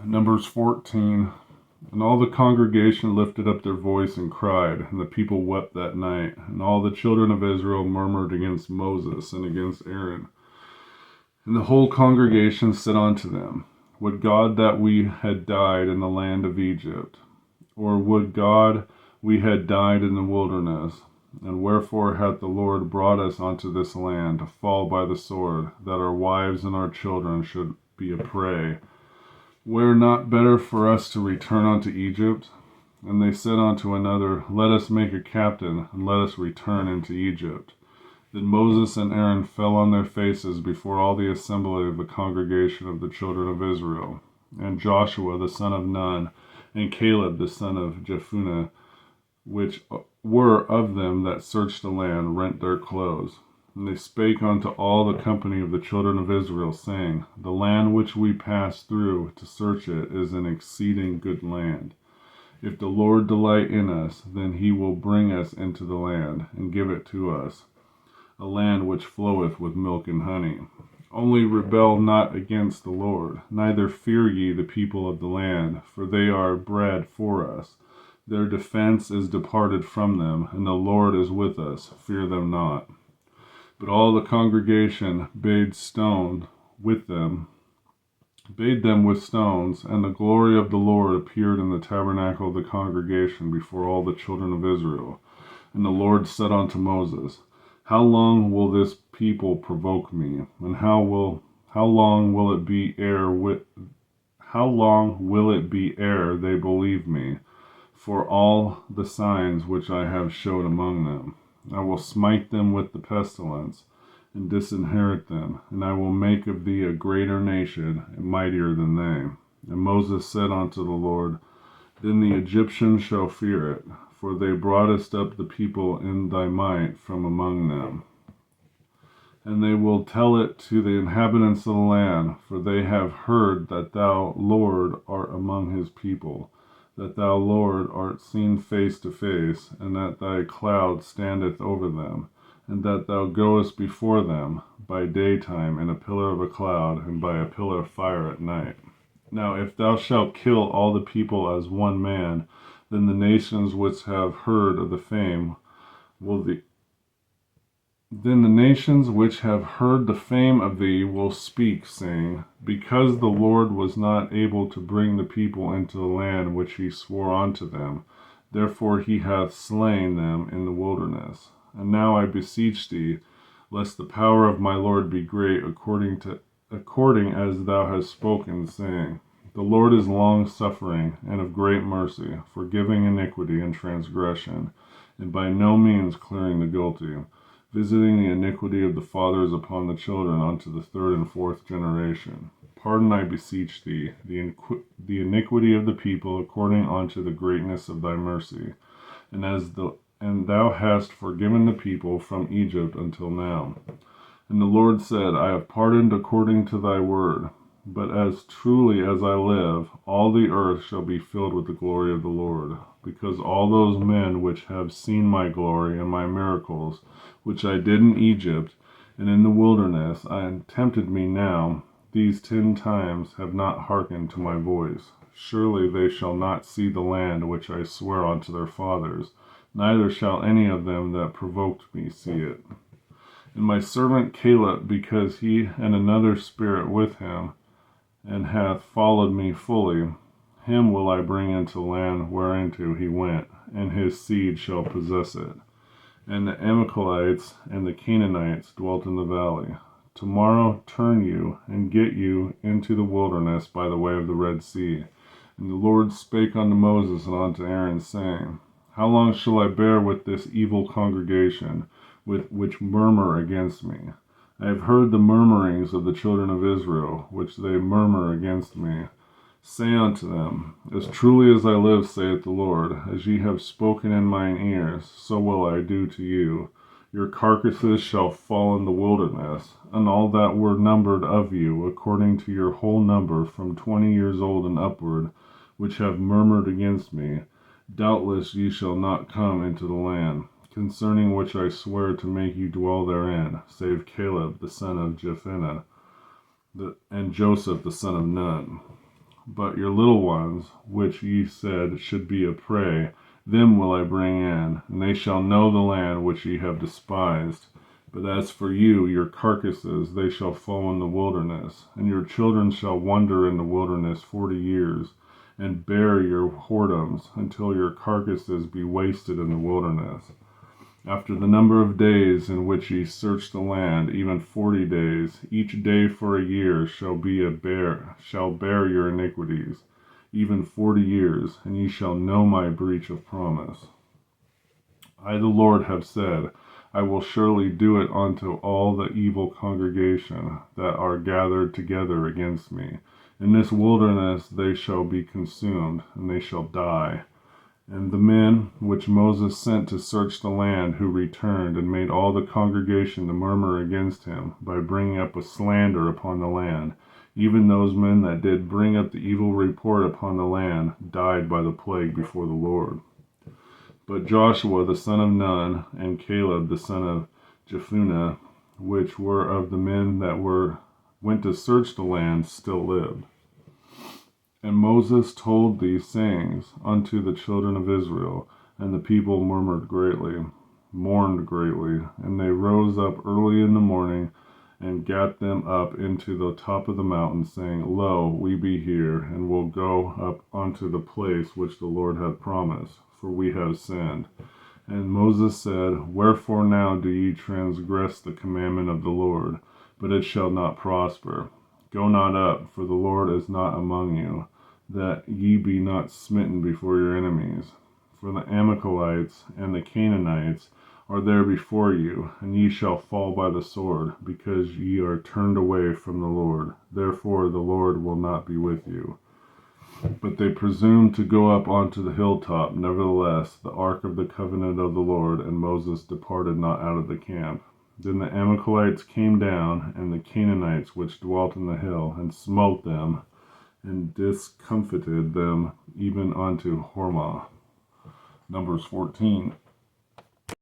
Numbers 14. And all the congregation lifted up their voice and cried, and the people wept that night. And all the children of Israel murmured against Moses and against Aaron. And the whole congregation said unto them, Would God that we had died in the land of Egypt, or would God we had died in the wilderness? And wherefore hath the Lord brought us unto this land to fall by the sword, that our wives and our children should be a prey? Were it not better for us to return unto Egypt? And they said unto another, Let us make a captain, and let us return into Egypt. Then Moses and Aaron fell on their faces before all the assembly of the congregation of the children of Israel. And Joshua the son of Nun, and Caleb the son of Jephunneh, which were of them that searched the land, rent their clothes. And they spake unto all the company of the children of Israel, saying, The land which we passed through to search it is an exceeding good land. If the Lord delight in us, then he will bring us into the land, and give it to us, a land which floweth with milk and honey. Only rebel not against the Lord, neither fear ye the people of the land, for they are bread for us. Their defense is departed from them, and the Lord is with us. Fear them not. But all the congregation bade them with stones, and the glory of the Lord appeared in the tabernacle of the congregation before all the children of Israel. And the Lord said unto Moses, How long will this people provoke me? And how long will it be ere they believe me, for all the signs which I have showed among them? I will smite them with the pestilence, and disinherit them, and I will make of thee a greater nation, and mightier than they. And Moses said unto the Lord, Then the Egyptians shall fear it, for they broughtest up the people in thy might from among them. And they will tell it to the inhabitants of the land, for they have heard that thou, Lord, art among his people, that thou, Lord, art seen face to face, and that thy cloud standeth over them, and that thou goest before them by daytime in a pillar of a cloud, and by a pillar of fire at night. Now if thou shalt kill all the people as one man, then the nations which have heard of the fame of thee will speak, saying, Because the Lord was not able to bring the people into the land which he swore unto them, therefore he hath slain them in the wilderness. And now I beseech thee, lest the power of my Lord be great, according as thou hast spoken, saying, The Lord is long-suffering, and of great mercy, forgiving iniquity and transgression, and by no means clearing the guilty, visiting the iniquity of the fathers upon the children unto the third and fourth generation. Pardon, I beseech thee, the iniquity of the people according unto the greatness of thy mercy, and thou hast forgiven the people from Egypt until now. And the Lord said, I have pardoned according to thy word. But as truly as I live, all the earth shall be filled with the glory of the Lord, because all those men which have seen my glory and my miracles, which I did in Egypt and in the wilderness, and tempted me now, these 10 times have not hearkened to my voice. Surely they shall not see the land which I swear unto their fathers, neither shall any of them that provoked me see it. And my servant Caleb, because he and another spirit with him, and hath followed me fully, him will I bring into the land whereinto he went, and his seed shall possess it. And the Amalekites and the Canaanites dwelt in the valley. Tomorrow turn you, and get you into the wilderness by the way of the Red Sea. And the Lord spake unto Moses and unto Aaron, saying, How long shall I bear with this evil congregation, which murmur against me? I have heard the murmurings of the children of Israel, which they murmur against me. Say unto them, As truly as I live, saith the Lord, as ye have spoken in mine ears, so will I do to you. Your carcasses shall fall in the wilderness, and all that were numbered of you, according to your whole number, from 20 years old and upward, which have murmured against me. Doubtless ye shall not come into the land, concerning which I swear to make you dwell therein, save Caleb the son of Jephunneh, and Joseph the son of Nun. But your little ones, which ye said should be a prey, them will I bring in, and they shall know the land which ye have despised. But as for you, your carcasses, they shall fall in the wilderness, and your children shall wander in the wilderness 40 years, and bear your whoredoms, until your carcasses be wasted in the wilderness. After the number of days in which ye search the land, even 40 days, each day for a year shall bear your iniquities, even 40 years, and ye shall know my breach of promise. I the Lord have said, I will surely do it unto all the evil congregation that are gathered together against me. In this wilderness they shall be consumed, and they shall die. And the men which Moses sent to search the land, who returned and made all the congregation to murmur against him, by bringing up a slander upon the land, even those men that did bring up the evil report upon the land, died by the plague before the Lord. But Joshua the son of Nun, and Caleb the son of Jephunneh, which were of the men that went to search the land, still lived. And Moses told these sayings unto the children of Israel, and the people mourned greatly, and they rose up early in the morning, and gat them up into the top of the mountain, saying, Lo, we be here, and will go up unto the place which the Lord hath promised, for we have sinned. And Moses said, Wherefore now do ye transgress the commandment of the Lord? But it shall not prosper. Go not up, for the Lord is not among you, that ye be not smitten before your enemies. For the Amalekites and the Canaanites are there before you, and ye shall fall by the sword, because ye are turned away from the Lord. Therefore the Lord will not be with you. But they presumed to go up onto the hilltop. Nevertheless, the ark of the covenant of the Lord and Moses departed not out of the camp. Then the Amalekites came down, and the Canaanites which dwelt in the hill, and smote them, and discomfited them even unto Hormah. Numbers 14.